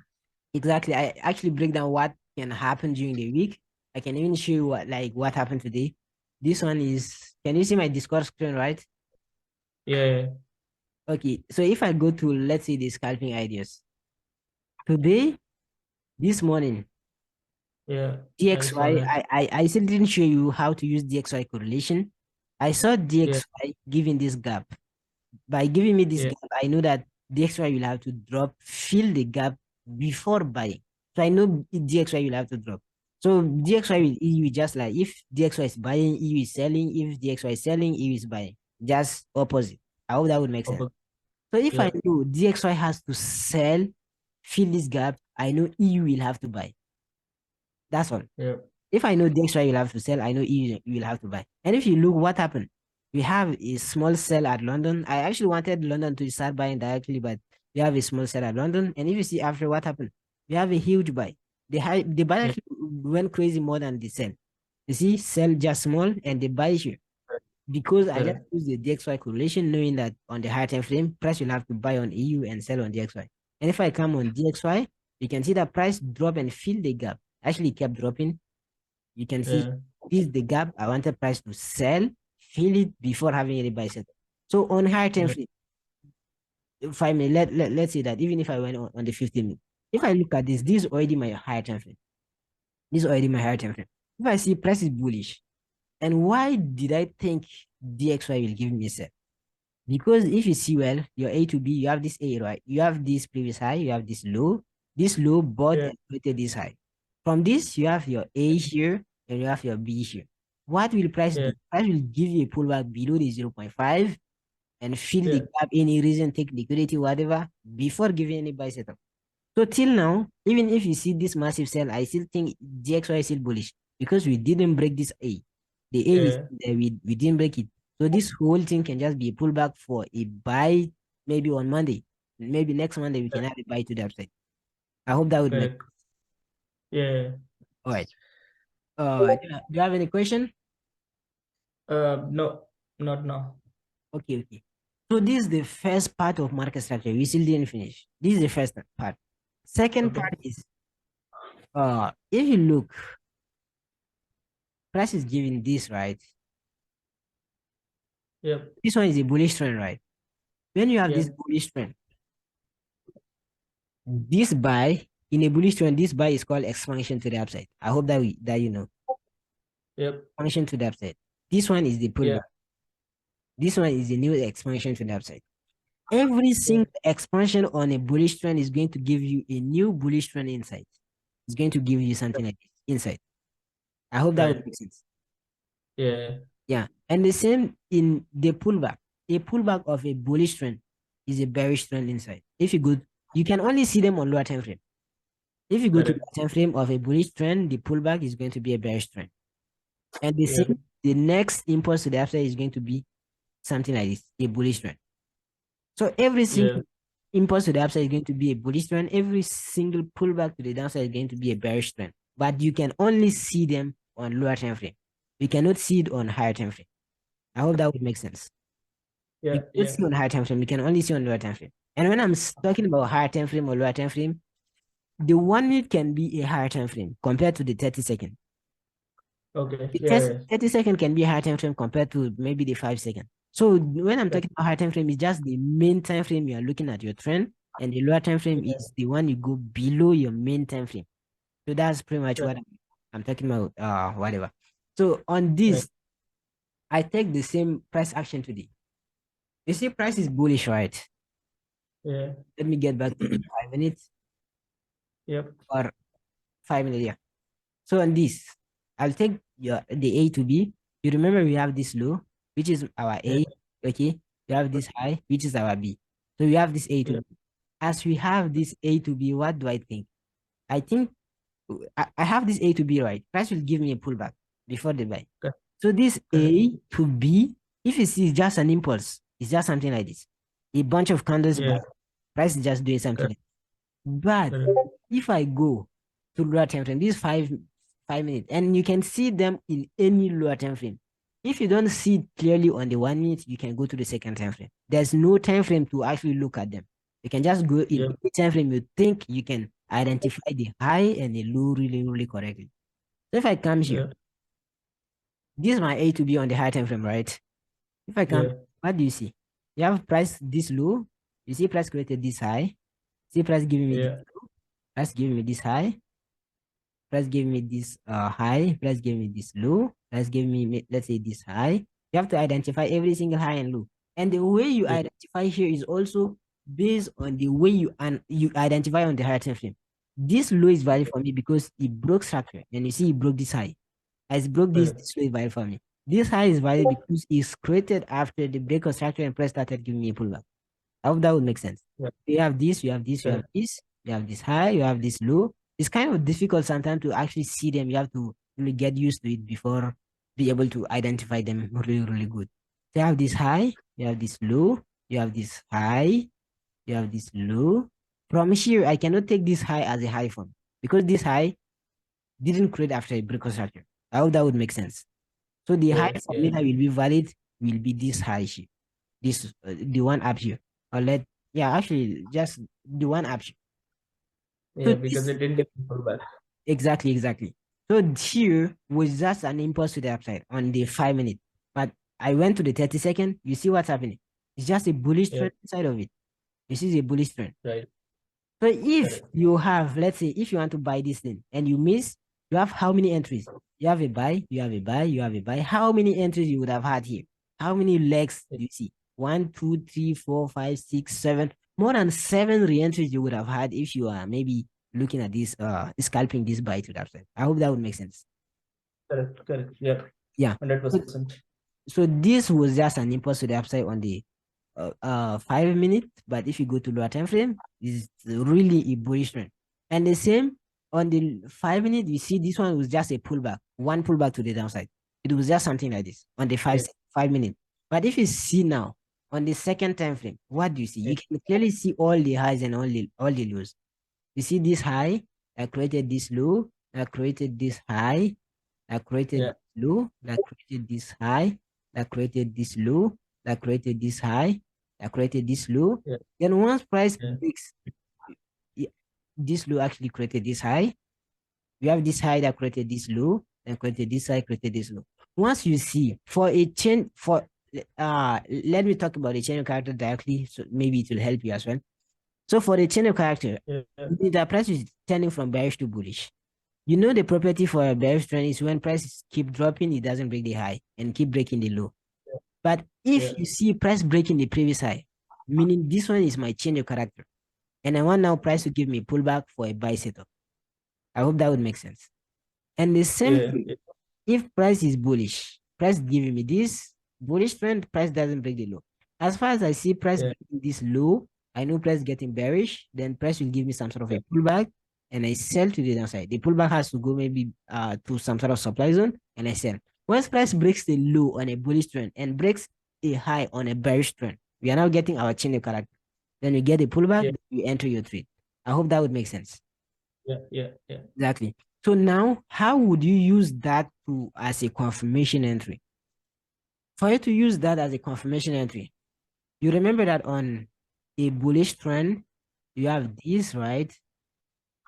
exactly. I actually break down what can happen during the week. I can even show you what happened today. This one is. Can you see my Discord screen, right? Yeah. Yeah. Okay. So if I go to let's say the scalping ideas today, this morning, Yeah, I saw DXY. that. I still didn't show you how to use DXY correlation. I saw Yeah. DXY giving this gap. By giving me this Yeah. gap, I know that DXY will have to drop, fill the gap before buying. So I know DXY will have to drop. So DXY will EU just like if DXY is buying, EU is selling. If DXY is selling, EU is buying. Just opposite. I hope that would make sense. Okay. So if I Yeah. know DXY has to sell, fill this gap, I know EU will have to buy. That's all. Yeah. If I know the extra you'll have to sell, I know you will have to buy. And if you look what happened, we have a small sell at London. I actually wanted London to start buying directly, but we have a small sell at London. And if you see after what happened, we have a huge buy. The buy Yeah. actually went crazy more than the sell. You see, sell just small and the buy here. Because I just Correct. use the DXY correlation, knowing that on the higher time frame, price will have to buy on EU and sell on DXY. And if I come on DXY, you can see that price drop and fill the gap. Actually, it kept dropping. You can see Yeah. this is the gap. I wanted price to sell, fill it before having any buy set. So on higher time Yeah. frame, if I may let's say that even if I went on the 15 minute, if I look at this is already my higher time frame. This is already my higher time frame. If I see price is bullish, And why did I think DXY will give me a sell? Because if you see well, your A to B, you have this A, right? You have this previous high, you have this low bought Yeah. and created this high. From this, you have your A here and you have your B here. What will price Yeah. do? Price will give you a pullback below the 0.5 and fill the Yeah. gap, any reason, take liquidity, whatever, before giving any buy setup. So till now, even if you see this massive sell, I still think DXY is still bullish because we didn't break this A. The A is Yeah. there, we didn't break it. So this whole thing can just be a pullback for a buy maybe on Monday. Maybe next Monday we can have a buy to the upside. I hope that would make. Correct. Yeah. All right. Do you have any question? No, not now. Okay, okay. So this is the first part of market structure. We still didn't finish. This is the first part. Second Okay. part is if you look, price is giving this, right? Yep. This one is a bullish trend, right? When you have this Yep. bullish trend, this buy in a bullish trend, this buy is called expansion to the upside. I hope that you know Yep. expansion to the upside. This one is the Yeah. pullback. This one is the new expansion to the upside. Every Yeah. single expansion on a bullish trend is going to give you a new bullish trend insight. It's going to give you something like this insight. I hope that would Right. make sense. Yeah. Yeah. And the same in the pullback. A pullback of a bullish trend is a bearish trend inside. If you go, you can only see them on lower time frame. If you go to the Correct. time frame of a bullish trend, the pullback is going to be a bearish trend. And the Yep. same, the next impulse to the upside is going to be something like this, a bullish trend. So every Yeah. single impulse to the upside is going to be a bullish trend. Every single pullback to the downside is going to be a bearish trend. But you can only see them on lower time frame. You cannot see it on higher time frame. I hope that would make sense. You Yeah. cannot Yeah. see on higher time frame. You can only see on lower time frame. And when I'm talking about higher time frame or lower time frame, the 1 minute can be a higher time frame compared to the 30 second. Okay. The Yeah. 30 second can be a higher time frame compared to maybe the 5 second. So when I'm Yeah. talking about higher time frame, it's just the main time frame you are looking at your trend, and the lower time frame Yeah. is the one you go below your main time frame. So that's pretty much Right. what I'm talking about. Whatever. So on Right. this, I take the same price action today. You see, price is bullish, right? Yeah. Let me get back to the 5 minutes Yep. or 5 minutes. Yeah. So on this, I'll take the A to B. You remember we have this low, which is our Yeah. A. Okay. We have this high, which is our B. So we have this A to Yeah. B. As we have this A to B, what do I think? I think I have this A to B, right? Price will give me a pullback before the buy. Correct. So this Correct. A to B, if you see, it's just an impulse. It's just something like this. A bunch of candles, Yeah. but price is just doing something Correct. like this. But Correct. if I go to lower time frame, this 5 minutes, and you can see them in any lower time frame. If you don't see it clearly on the 1 minute, you can go to the second time frame. There's no time frame to actually look at them. You can just go in Yep. any time frame you think you can identify the high and the low really, really correctly. So if I come here, Yeah. this is my A to B on the high time frame, right? If I come, Yeah. what do you see? You have price this low. You see price created this high. See price giving me this Yeah. low. Price giving me this high. Price give me this high, price give me this low, price give me, let's say, this high. You have to identify every single high and low. And the way you Yeah. identify here is also based on the way you identify on the higher time frame. This low is valid for me because it broke structure. And you see it broke this high. As it broke Correct. this low is valid for me. This high is valid because it's created after the break of structure and price started giving me a pullback. I hope that would make sense. Yeah. You have this, you have this, you have Correct. this, you have this high, you have this low. It's kind of difficult sometimes to actually see them. You have to really get used to it before be able to identify them really, really good. So you have this high, you have this low, you have this high, you have this low. From here, I cannot take this high as a high form because this high didn't create after a break of structure. I hope that would make sense. So the high Yeah. for me Yeah. that will be valid will be this high here, this the one up here. Or let yeah, actually just the one up here. So Yeah. Because this it didn't give me pullback. exactly. So here was just an impulse to the upside on the 5 minute. But I went to the 30 second. You see what's happening? It's just a bullish Yeah. trend inside of it. This is a bullish trend. Right. So if Correct. you have, let's say, if you want to buy this thing and you miss, you have how many entries? You have a buy, you have a buy, you have a buy. How many entries you would have had here? How many legs do you see? 1, 2, 3, 4, 5, 6, 7. More than 7 re-entries you would have had if you are maybe looking at this, scalping this buy to that side. I hope that would make sense. Correct. Correct. Yeah. Yeah. 100%. So this was just an impulse to the upside on the 5 minute, but if you go to lower time frame, it's really a bullish trend. And the same on the 5 minute, you see this one was just a pullback, one pullback to the downside. It was just something like this on the Yeah. 5 minute. But if you see now on the second time frame, what do you see? Yeah. You can clearly see all the highs and all the lows. You see this high, I created this low, I created this high, I created Yeah. low, I created this high, I created this low, I created this high, I created this low. Yeah. Then once price Yeah. breaks, this low actually created this high. You have this high that created this low, and created this high, created this low. Once you see for a change for let me talk about the chain of character directly, so maybe it will help you as well. So for the chain of character, Yeah. the price is turning from bearish to bullish. You know the property for a bearish trend is when prices keep dropping, it doesn't break the high and keep breaking the low. But Yeah. if you see price breaking the previous high, meaning this one is my change of character, and I want now price to give me pullback for a buy setup. I hope that would make sense. And the same Yeah. thing, Yeah. if price is bullish, price giving me this bullish trend, price doesn't break the low. As far as I see price Yeah. breaking this low, I know price getting bearish, then price will give me some sort of Yeah. a pullback and I sell to the downside. The pullback has to go maybe to some sort of supply zone and I sell. Once price breaks the low on a bullish trend and breaks a high on a bearish trend, we are now getting our chain of character. Then you get a pullback, Yeah. then you enter your trade. I hope that would make sense. Yeah. Yeah. Yeah. Exactly. So now, how would you use that to as a confirmation entry? For you to use that as a confirmation entry, you remember that on a bullish trend, you have this, right?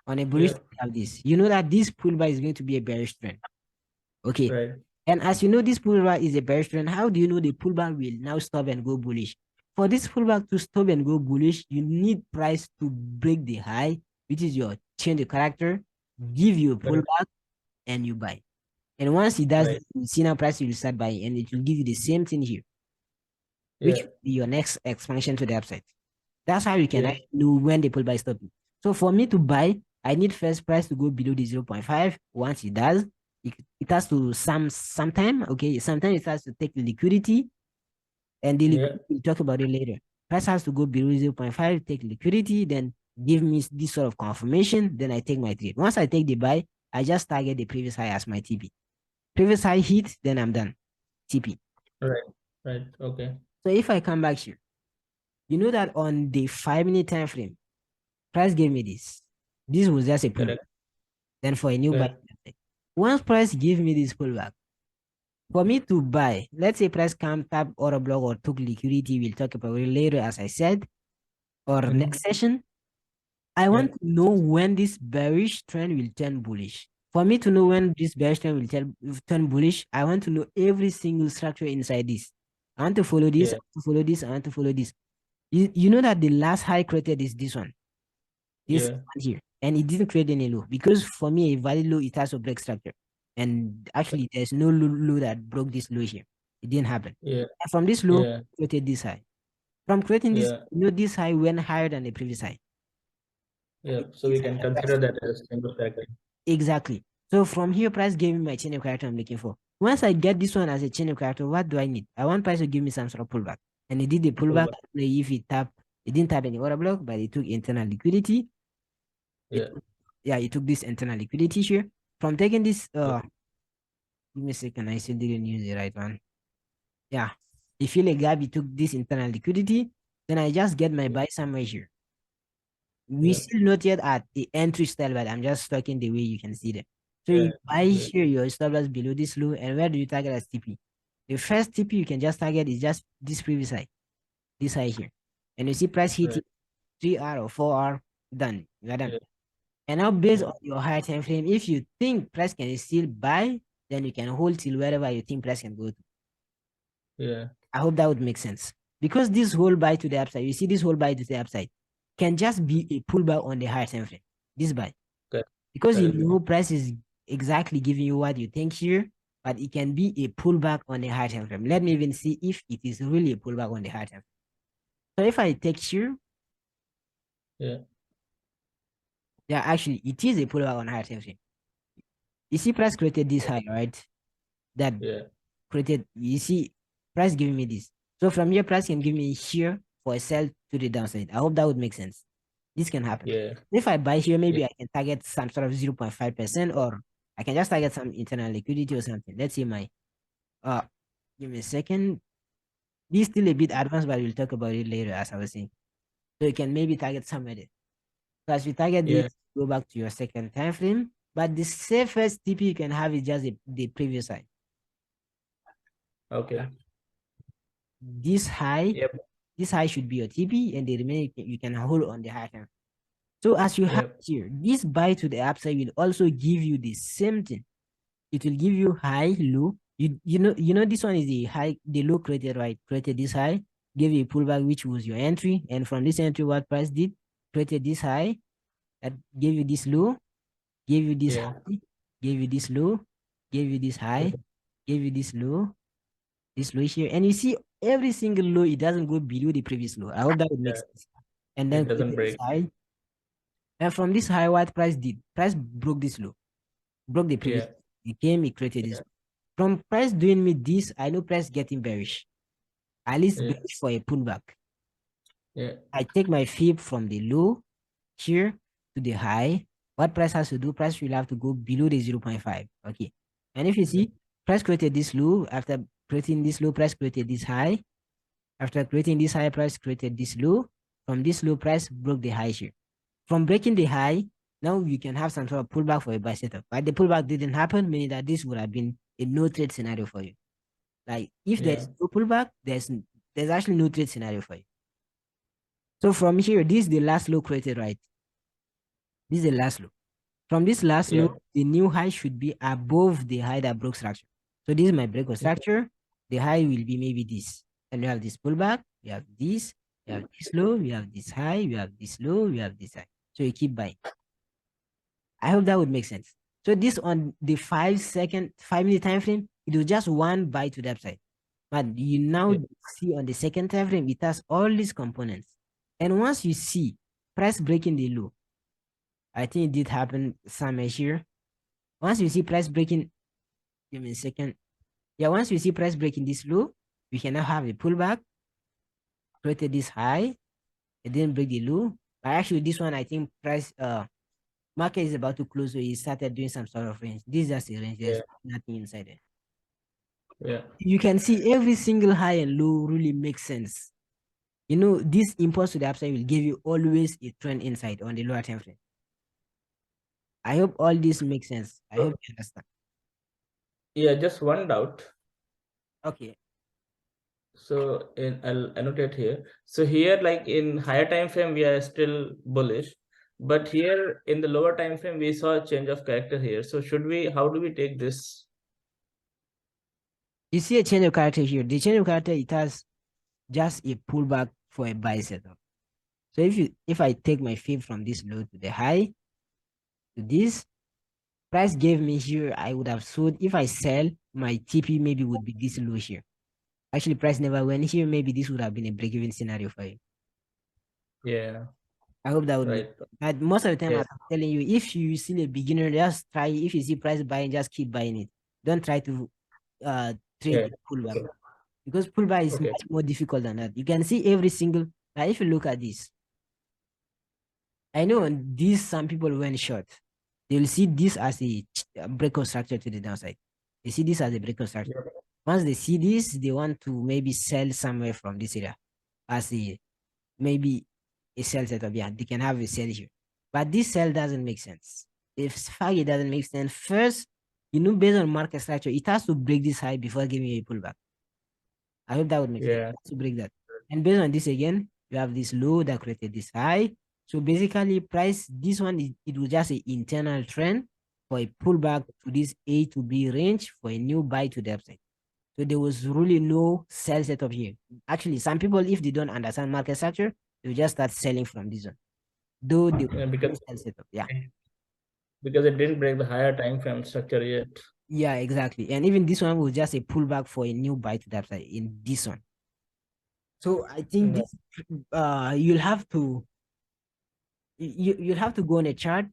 On a bullish Yeah. trend, you have this. You know that this pullback is going to be a bearish trend. Okay. Right. And as you know, this pullback is a bearish trend. How do you know the pullback will now stop and go bullish? For this pullback to stop and go bullish, you need price to break the high, which is your change of character, give you a Correct. pullback, and you buy. And once it does, Right. you see now price will start buying, and it will give you the same thing here, which Yeah. will be your next expansion to the upside. That's how you can Yeah. actually know when the pullback is stopping. So for me to buy, I need first price to go below the 0.5. Once it does, it has to sometime, okay, sometimes it has to take the liquidity, and the Yeah. liquidity, we'll talk about it later. Price has to go below 0.5, take liquidity, then give me this sort of confirmation, then I take my trade. Once I take the buy, I just target the previous high as my TP. Previous high hit, then I'm done. TP. Right. Right. Okay. So if I come back here, you know that on the 5 minute time frame, price gave me this. This was just a pullback. Correct. Then for a new buy, Yeah. once price give me this pullback, for me to buy, let's say price come tap or a block or took liquidity, we'll talk about it later, as I said, or Mm-hmm. next session. I Yeah. want to know when this bearish trend will turn bullish. For me to know when this bearish trend will turn bullish, I want to know every single structure inside this. I want to follow this, I Yeah. want to follow this, I want to follow this. You know that the last high created is this Yeah. one here, and it didn't create any low because for me, a valid low, it has to break structure. And actually, there's no low that broke this low here. It didn't happen. Yeah. And from this low, Yeah. created this high. From creating this, Yeah. this high went higher than the previous high. Yeah. So This we high can that consider price. that as kind of character. Exactly. So from here, price gave me my chain of character I'm looking for. Once I get this one as a chain of character, what do I need? I want price to give me some sort of pullback. And it did the pullback. Pullback. If it didn't tap any order block, but it took internal liquidity. It Yeah. yeah, it took this internal liquidity here. From taking this, Yeah. give me a second, I still didn't use the right one. Yeah. If you like Gabi took this internal liquidity, then I just get my buy somewhere here. We Yeah. still not yet at the entry style, but I'm just talking the way you can see them. So Yeah. you buy Yeah. here your stop loss below this low, and where do you target as TP? The first TP you can just target is just this previous high, this high here. And you see price hitting Right. 3R or 4R, done. You're done. Yeah. And now based Yeah. on your higher time frame, if you think price can still buy, then you can hold till wherever you think price can go to. Yeah. I hope that would make sense. Because this whole buy to the upside, you see this whole buy to the upside, can just be a pullback on the higher time frame. This buy. Correct. Because you Correct. know price is exactly giving you what you think here, but it can be a pullback on the higher time frame. Let me even see if it is really a pullback on the higher time frame. So if I take here, Yeah. yeah, actually it is a pullback on higher time frame. You see price created this high, right? That Yeah. created, you see price giving me this. So from here, price can give me here for a sell to the downside. I hope that would make sense. This can happen. Yeah. If I buy here, Yeah. maybe I can target some sort of 0.5%, or I can just target some internal liquidity or something. Let's see my, uh, give me a second. This is still a bit advanced, but we'll talk about it later, as I was saying. So you can maybe target somewhere there. So as you target this, Yeah. go back to your second time frame. But the safest TP you can have is just the previous high. Okay. This high, Yep. this high should be your TP, and the remaining you can hold on the high time. So as you have Yep. here, this buy to the upside will also give you the same thing. It will give you high, low. You know this one is the high, the low created, right? Created this high, gave you a pullback, which was your entry, and from this entry, what price did? Created this high that gave you this low, gave you this Yeah. high, gave you this low, gave you this Yeah. high, gave you this low here, and you see every single low, it doesn't go below the previous low. I hope that would make Yeah. sense. And then It doesn't created this break. high, and from this high, what price did? Price broke this low, broke the previous. Yeah. It came, it created this. Yeah. From price doing me this, I know price getting bearish. At least Yeah. bearish for a pullback. Yeah. I take my fib from the low here to the high. What price has to do? Price will have to go below the 0.5. Okay. And if you Yeah. see, price created this low. After creating this low, price created this high. After creating this high, price created this low. From this low, price broke the high here. From breaking the high, now you can have some sort of pullback for a buy setup. But the pullback didn't happen, meaning that this would have been a no trade scenario for you. Like if Yeah. there's no pullback, there's actually no trade scenario for you. So from here, this is the last low created, right? This is the last low. From this last low, Yeah. the new high should be above the high that broke structure. So this is my break of structure. The high will be maybe this. And we have this pullback, we have this, we have this low, we have this high, we have this low, we have this high. So you keep buying. I hope that would make sense. So this on the 5-second, 5-minute time frame, it was just one buy to the upside. But you now Yeah. see on the second time frame, it has all these components. And once you see price breaking the low, I think it did happen somewhere here. Once you see price breaking, give me a second. Yeah, once you see price breaking this low, we can now have a pullback, created this high, it didn't break the low. But actually, this one, I think price market is about to close, so it started doing some sort of range. This is just a range, there's Yeah. nothing inside there. Yeah. You can see every single high and low really makes sense. You know, this impulse to the upside will give you always a trend inside on the lower time frame. I hope all this makes sense. I So, hope you understand. yeah, just one doubt. Okay. So I'll annotate here. So here, like in higher time frame, we are still bullish, but here in the lower time frame, we saw a change of character here. So how do we take this? You see a change of character here. The change of character, it has just a pullback for a buy setup. So if I take my fib from this low to the high to this, price gave me here, I would have sold. If I sell, my TP maybe would be this low here. Actually, price never went here. Maybe this would have been a break-even scenario for you. Yeah, I hope that would make. right. But most of the time, Yes. as I'm telling you, if you still a beginner, just try. If you see price buying, just keep buying it. Don't try to trade Yeah. the pullback, Okay. because pullback is Okay. much more difficult than that. You can see every single. Now, if you look at this, I know on this some people went short. They will see this as a breakout structure to the downside. They see this as a breakout structure. Yeah. Once they see this, they want to maybe sell somewhere from this area as a maybe a sell setup. Yeah, they can have a sell here. But this sell doesn't make sense. If fact it doesn't make sense, first, based on market structure, it has to break this high before giving you a pullback. I hope that would make sense. Yeah. To break that. And based on this again, you have this low that created this high. So basically, price, this one, it was just an internal trend for a pullback to this A to B range for a new buy to the upside. So there was really no sell setup here. Actually, some people, if they don't understand market structure, they will just start selling from this one. Though they Yeah, no because sell setup. Yeah. because it didn't break the higher time frame structure yet. Yeah, exactly. And even this one was just a pullback for a new buy to the upside in this one. So I think Yeah. this you'll have to go on a chart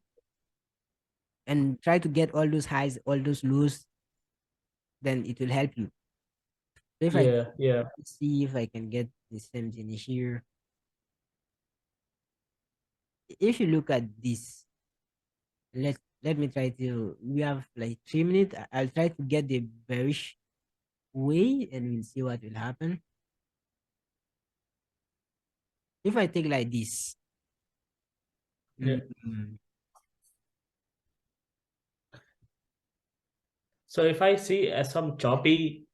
and try to get all those highs, all those lows, then it will help you. So if I Yeah, yeah. see if I can get the same thing here. If you look at this, let me try to, we have like 3 minutes. I'll try to get the bearish way and we'll see what will happen. If I take like this, Yeah. mm, So if I see some choppy,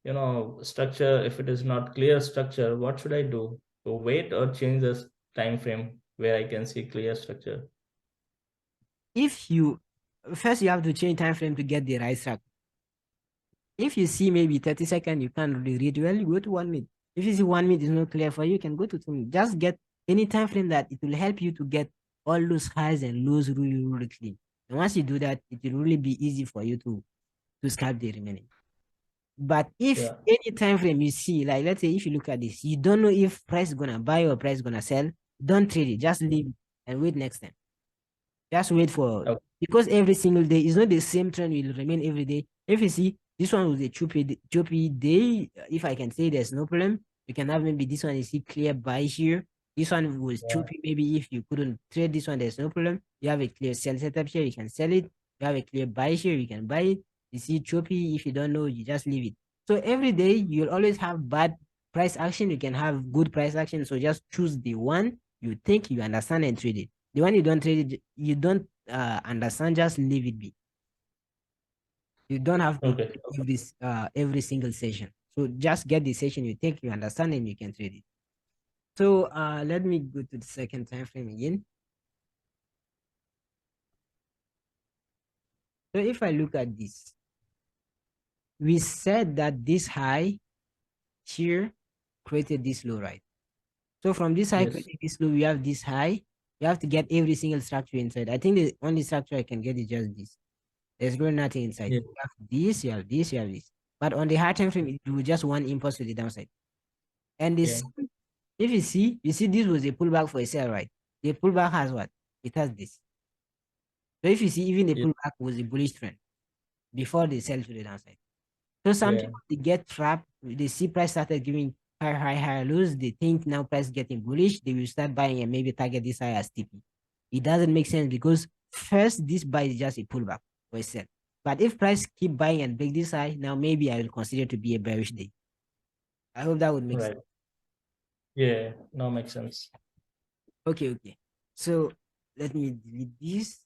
structure, if it is not clear structure, what should I do? To wait or change this time frame where I can see clear structure? if you first you have to change time frame to get the right track. If you see maybe 30 seconds, you can't really read well, you go to 1 minute. If you see 1 minute is not clear for you, you can go to 2 minutes. Just get any time frame that it will help you to get all those highs and lows really, really clean. And once you do that, it will really be easy for you to scalp the remaining. But if Yeah. any time frame you see, like let's say if you look at this, you don't know if price is gonna buy or price is gonna sell, don't trade it. Just leave it and wait next time. Just wait for, Okay. because every single day is not the same trend will remain every day. If you see this one was a choppy day, if I can say there's no problem, you can have maybe this one you see clear buy here. This one was Yeah. choppy. Maybe if you couldn't trade this one, there's no problem. You have a clear sell setup here, you can sell it. You have a clear buy here, you can buy it. You see choppy, if you don't know, you just leave it. So every day you'll always have bad price action. You can have good price action. So just choose the one you think you understand and trade it. The one you don't trade it, you don't understand, just leave it be. You don't have to Okay. trade every single session. So just get the session you think you understand and you can trade it. So let me go to the second time frame again. So if I look at this, we said that this high here created this low, right? So from this high Yes. created this low, we have this high. You have to get every single structure inside. I think the only structure I can get is just this. There's really nothing inside. Yeah. You have this, you have this, you have this. But on the high time frame, it will just one impulse to the downside. And Yeah. this, if you see this was a pullback for a sell, right? The pullback has what? It has this. So if you see, even the Yeah. pullback was a bullish trend before they sell to the downside. So some Yeah. people they get trapped. They see price started giving high lows. They think now price getting bullish. They will start buying and maybe target this high as TP. It doesn't make sense because first this buy is just a pullback or a sell. But if price keep buying and break this high, now maybe I will consider to be a bearish day. I hope that would make sense. Right. Yeah. Now makes sense. Okay, okay. So let me delete this.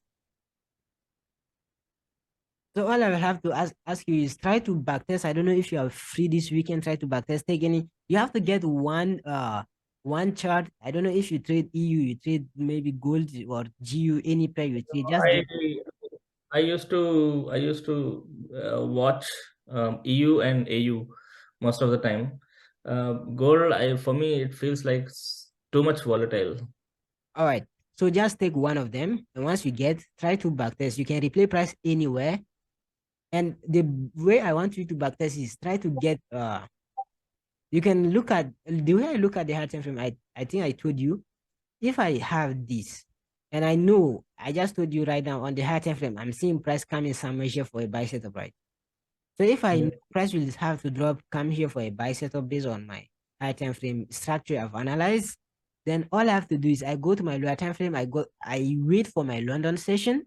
So all I will have to ask you is try to backtest. I don't know if you are free this weekend. Try to backtest. Take any. You have to get one chart. I don't know if you trade EU, you trade maybe gold or GU, any pair you trade. Just I get. I used to watch EU and AU most of the time. Gold, for me, it feels like too much volatile. All right. So just take one of them, and once you get, try to backtest. You can replay price anywhere. And the way I want you to backtest is try to get. You can look at the way I look at the hard time frame. I think I told you, if I have this, and I know I just told you right now on the high time frame, I'm seeing price coming somewhere here for a buy setup, right? So if I Yeah. know price will have to drop, come here for a buy setup based on my high time frame structure I've analyzed, then all I have to do is I go to my lower time frame, I wait for my London session.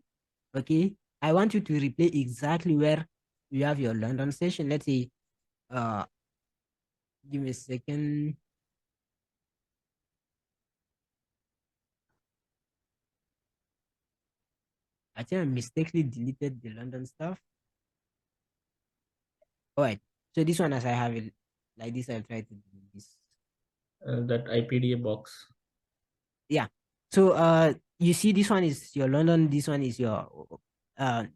Okay. I want you to replay exactly where you have your London session. Let's say, uh, give me a second. I think I mistakenly deleted the London stuff. All right. So this one, as I have it like this, I'll try to do this. That IPDA box. Yeah. So you see, this one is your London. This one is your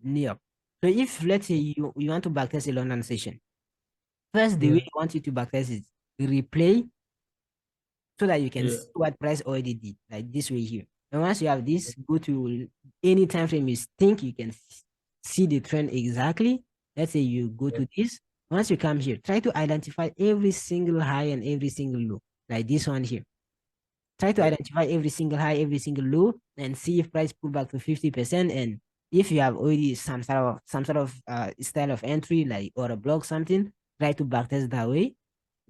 New York. So if let's say you want to backtest a London session, first the way Yeah. I want you to backtest is replay so that you can Yeah. see what price already did, like this way here. And once you have this, go to any time frame you think you can see the trend exactly. Let's say you go to this. Once you come here, try to identify every single high and every single low, like this one here. Try to Yeah. identify every single high, every single low, and see if price pull back to 50%. And if you have already some sort of style of entry, like or a block something, try to backtest that way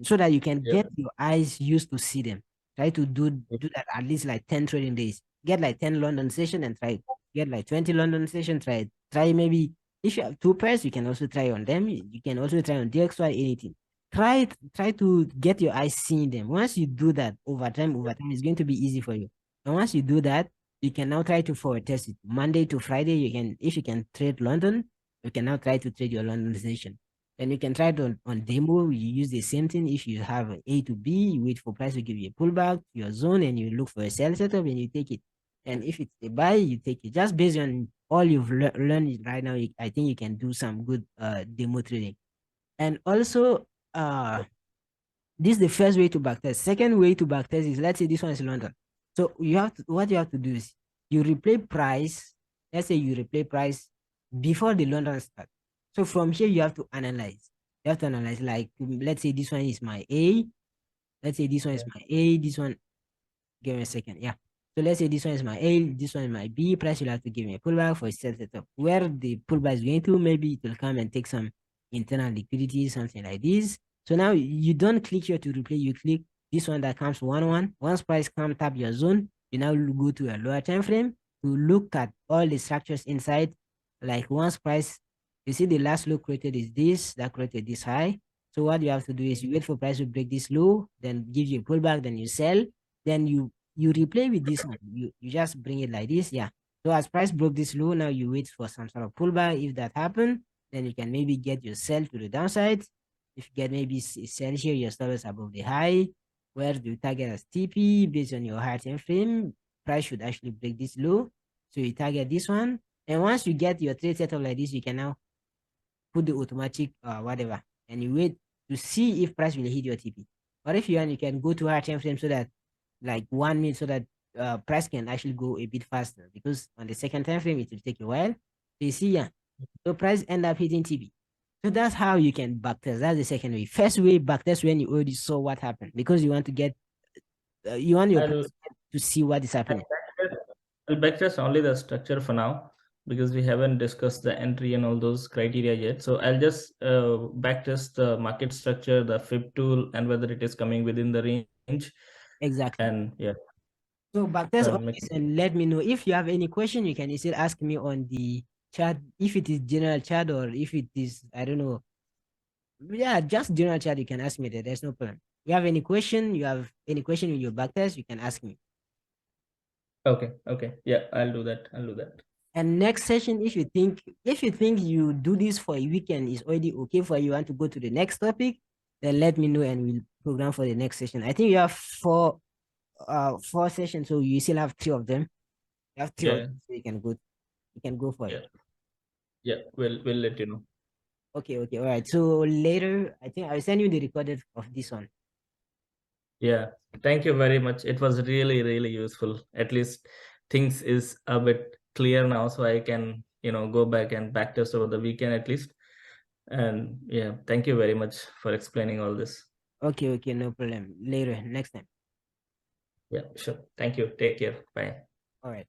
so that you can Yeah. get your eyes used to see them. Try to do that at least like 10 trading days. Get like 10 London session and try get like 20 London session. Try maybe if you have two pairs, you can also try on them. You can also try on DXY, anything. Try to get your eyes seeing them. Once you do that over time, it's going to be easy for you. And once you do that, you can now try to forward test it. Monday to Friday, you can if you can trade London, you can now try to trade your London session. And you can try it on demo. You use the same thing. If you have an A to B, you wait for price to give you a pullback, your zone, and you look for a sell setup and you take it. And if it's a buy, you take it. Just based on all you've learned right now, I think you can do some good demo trading. And also, this is the first way to backtest. Second way to backtest is, let's say this one is London. So what you have to do is you replay price. Let's say you replay price before the London start. So from here you have to analyze. You have to analyze, like, let's say this one is my A. Let's say this one is my A. This one, give me a second. Yeah. So let's say this one is my A, this one is my B. Price will have to give me a pullback for a setup. Where the pullback is going to, maybe it will come and take some internal liquidity, something like this. So now you don't click here to replay, you click this one that comes 1-1. Once price comes, tap your zone, you now go to a lower time frame to look at all the structures inside. Like once price, you see the last low created is this, that created this high. So what you have to do is you wait for price to break this low, then give you a pullback, then you sell, then you replay with this one. You just bring it like this. Yeah. So as price broke this low, now you wait for some sort of pullback. If that happen, then you can maybe get your sell to the downside. If you get maybe sell here, your stop is above the high. Where do you target as TP based on your higher time frame? Price should actually break this low. So you target this one. And once you get your trade setup like this, you can now put the automatic whatever, and you wait to see if price will hit your TP. Or if you want, you can go to higher time frame so that like 1 minute, so that price can actually go a bit faster, because on the second time frame it will take a while. So you see, yeah. So price end up hitting TP. So that's how you can backtest. That's the second way. First way, backtest when you already saw what happened, because you want to get you want your I'll price to see what is happening. I'll backtest only the structure for now because we haven't discussed the entry and all those criteria yet. So I'll just backtest the market structure, the fib tool, and whether it is coming within the range. Exactly. And yeah, So backtest all make this and let me know if you have any question. You can still ask me on the chat, if it is general chat or if it is, I don't know. Yeah, just general chat. You can ask me there. There's no problem. You have any question? You have any question in your backtest? You can ask me. okay. Yeah, I'll do that. I'll do that. And next session, if you think you do this for a weekend is already okay for you, want to go to the next topic, then let me know and we'll program for the next session. I think you have four sessions, so you still have three of them. You have three of Yeah, them, so you can go for it. yeah, yeah. We'll let you know. Okay, all right. So later, I think I'll send you the recorded of this one. Yeah, thank you very much. It was really, really useful. At least things is a bit clear now, so I can, go back and backtest over the weekend at least. And yeah, thank you very much for explaining all this. Okay, no problem. Later, next time. Yeah, sure. Thank you. Take care. Bye. All right.